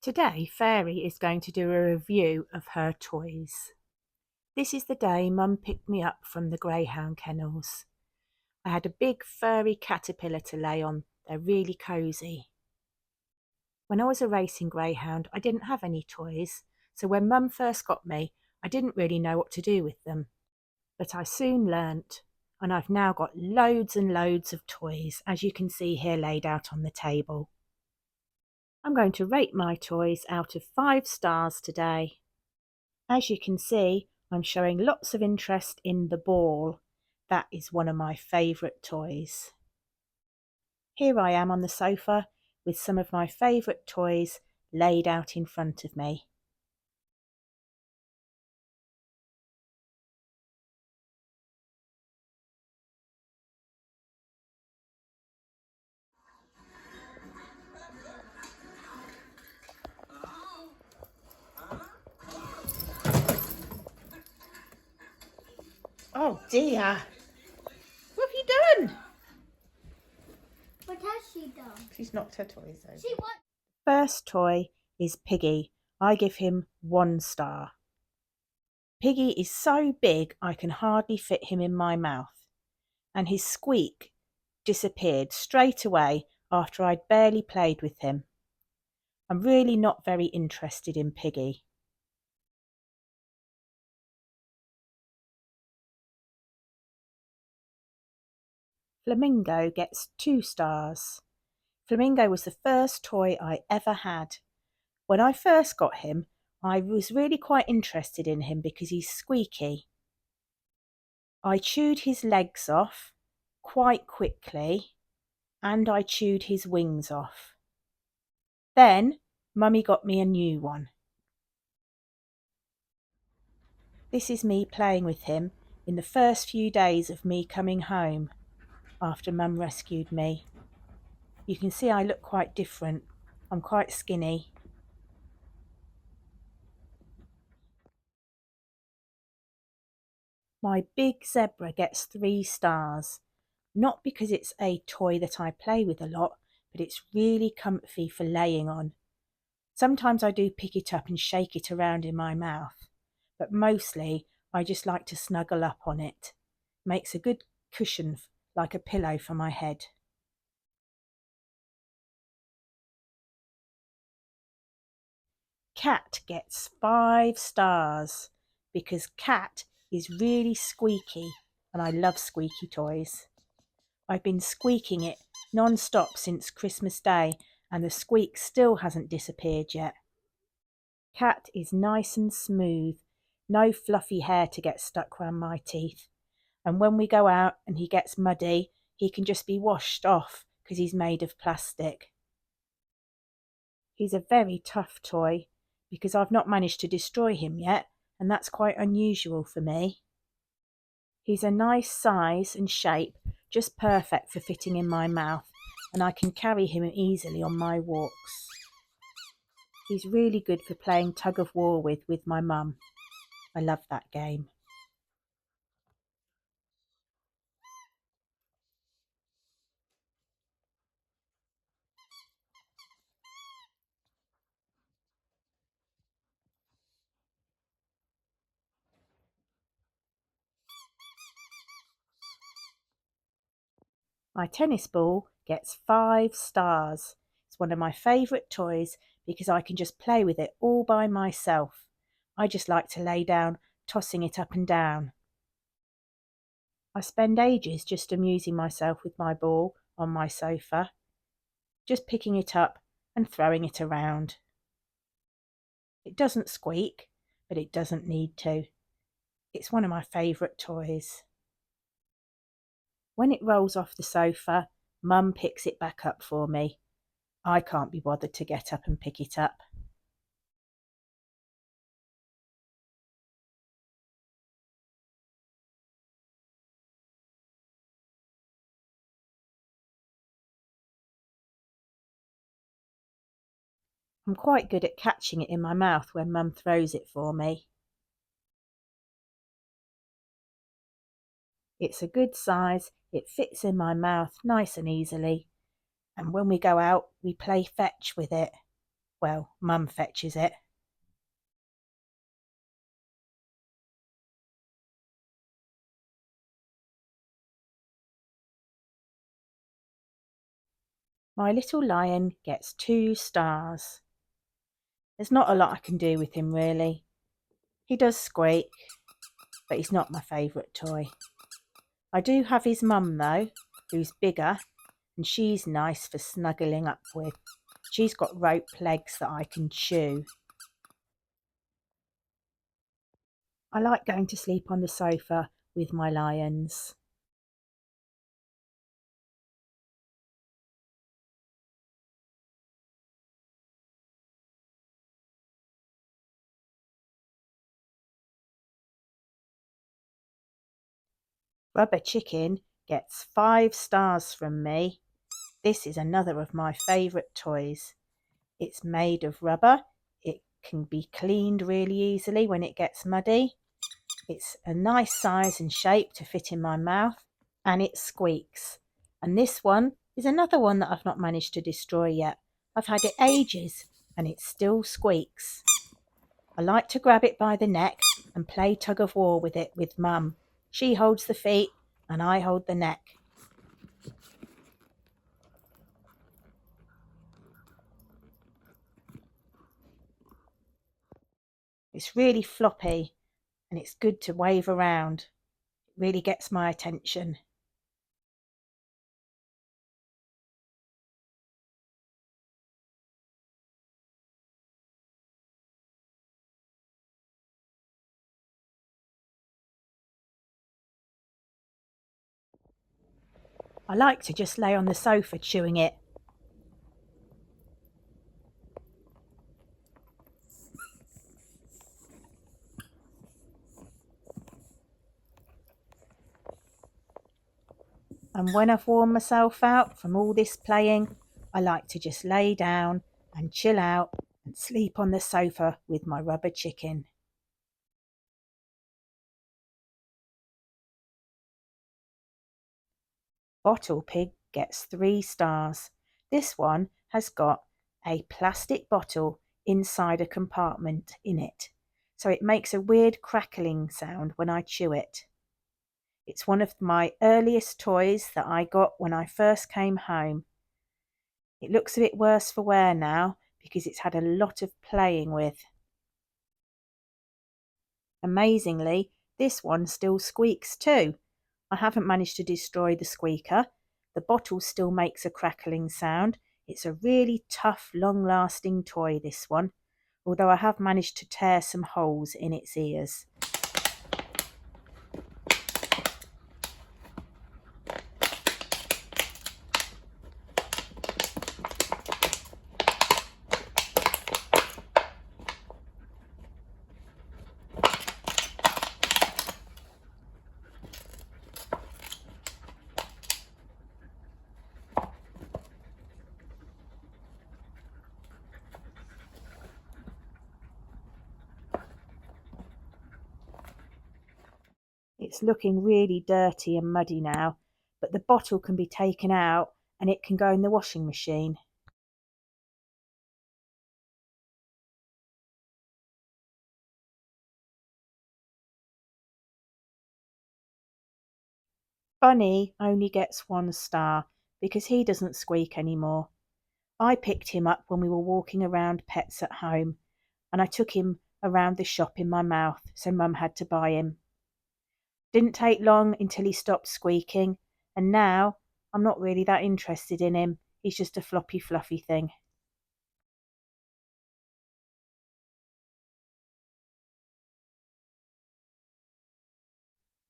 Today, Fairy is going to do a review of her toys. This is the day Mum picked me up from the Greyhound kennels. I had a big furry caterpillar to lay on. They're really cosy. When I was a racing greyhound, I didn't have any toys, so when Mum first got me, I didn't really know what to do with them. But I soon learnt, and I've now got loads and loads of toys, as you can see here laid out on the table. I'm going to rate my toys out of 5 stars today. As you can see, I'm showing lots of interest in the ball. That is one of my favourite toys. Here I am on the sofa with some of my favourite toys laid out in front of me. Oh dear! What have you done? What has she done? She's knocked her toys over. She what? First toy is Piggy. I give him 1 star. Piggy is so big I can hardly fit him in my mouth, and his squeak disappeared straight away after I'd barely played with him. I'm really not very interested in Piggy. Flamingo gets 2 stars. Flamingo was the first toy I ever had. When I first got him, I was really quite interested in him because he's squeaky. I chewed his legs off quite quickly, and I chewed his wings off. Then Mummy got me a new one. This is me playing with him in the first few days of me coming home after Mum rescued me. You can see I look quite different. I'm quite skinny. My big zebra gets 3 stars. Not because it's a toy that I play with a lot, but it's really comfy for laying on. Sometimes I do pick it up and shake it around in my mouth, but mostly I just like to snuggle up on it. Makes a good cushion like a pillow for my head. Cat gets 5 stars because Cat is really squeaky and I love squeaky toys. I've been squeaking it non-stop since Christmas Day and the squeak still hasn't disappeared yet. Cat is nice and smooth, no fluffy hair to get stuck around my teeth. And when we go out and he gets muddy, he can just be washed off because he's made of plastic. He's a very tough toy because I've not managed to destroy him yet, and that's quite unusual for me. He's a nice size and shape, just perfect for fitting in my mouth, and I can carry him easily on my walks. He's really good for playing tug of war with my mum. I love that game. My tennis ball gets 5 stars. It's one of my favourite toys because I can just play with it all by myself. I just like to lay down, tossing it up and down. I spend ages just amusing myself with my ball on my sofa, just picking it up and throwing it around. It doesn't squeak, but it doesn't need to. It's one of my favourite toys. When it rolls off the sofa, Mum picks it back up for me. I can't be bothered to get up and pick it up. I'm quite good at catching it in my mouth when Mum throws it for me. It's a good size, it fits in my mouth nice and easily, and when we go out we play fetch with it. Well, Mum fetches it. My little lion gets 2 stars. There's not a lot I can do with him really. He does squeak, but he's not my favourite toy. I do have his mum though, who's bigger, and she's nice for snuggling up with. She's got rope legs that I can chew. I like going to sleep on the sofa with my lions. Rubber Chicken gets 5 stars from me. This is another of my favourite toys. It's made of rubber. It can be cleaned really easily when it gets muddy. It's a nice size and shape to fit in my mouth, and it squeaks. And this one is another one that I've not managed to destroy yet. I've had it ages and it still squeaks. I like to grab it by the neck and play tug of war with it with Mum. She holds the feet and I hold the neck. It's really floppy and it's good to wave around. It really gets my attention. I like to just lay on the sofa chewing it. And when I've worn myself out from all this playing, I like to just lay down and chill out and sleep on the sofa with my rubber chicken. Bottle Pig gets 3 stars. This one has got a plastic bottle inside a compartment in it, so it makes a weird crackling sound when I chew it. It's one of my earliest toys that I got when I first came home. It looks a bit worse for wear now because it's had a lot of playing with. Amazingly, this one still squeaks too. I haven't managed to destroy the squeaker. The bottle still makes a crackling sound. It's a really tough, long-lasting toy, this one, although I have managed to tear some holes in its ears. It's looking really dirty and muddy now, but the bottle can be taken out and it can go in the washing machine. Bunny only gets 1 star because he doesn't squeak anymore. I picked him up when we were walking around Pets at Home, and I took him around the shop in my mouth, so Mum had to buy him. Didn't take long until he stopped squeaking, and now I'm not really that interested in him. He's just a floppy, fluffy thing.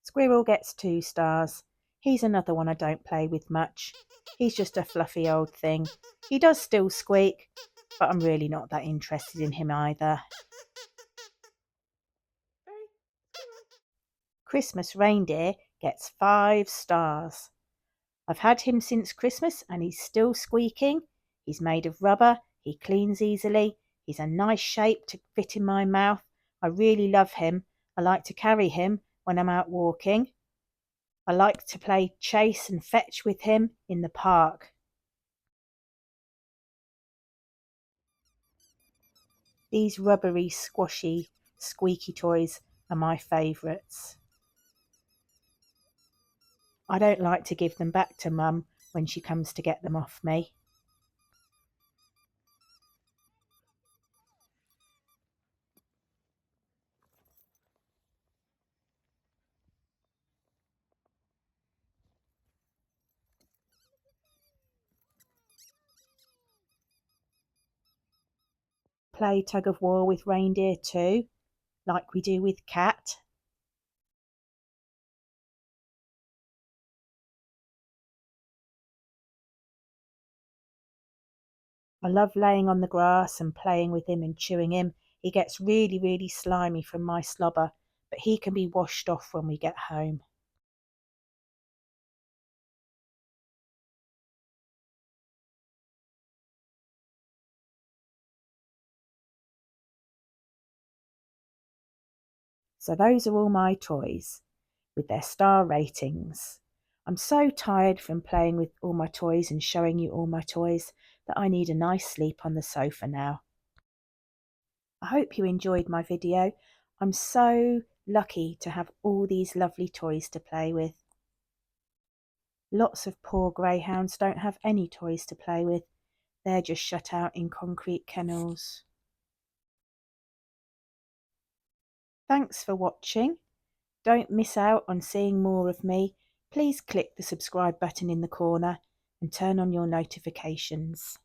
Squirrel gets 2 stars. He's another one I don't play with much. He's just a fluffy old thing. He does still squeak, but I'm really not that interested in him either. Christmas Reindeer gets 5 stars. I've had him since Christmas and he's still squeaking. He's made of rubber, he cleans easily, he's a nice shape to fit in my mouth. I really love him. I like to carry him when I'm out walking. I like to play chase and fetch with him in the park. These rubbery, squashy, squeaky toys are my favourites. I don't like to give them back to Mum when she comes to get them off me. Play tug of war with Reindeer too, like we do with Cat. I love laying on the grass and playing with him and chewing him. He gets really, really slimy from my slobber, but he can be washed off when we get home. So those are all my toys, with their star ratings. I'm so tired from playing with all my toys and showing you all my toys that I need a nice sleep on the sofa now. I hope you enjoyed my video. I'm so lucky to have all these lovely toys to play with. Lots of poor greyhounds don't have any toys to play with. They're just shut out in concrete kennels. Thanks for watching. Don't miss out on seeing more of me. Please click the subscribe button in the corner and turn on your notifications.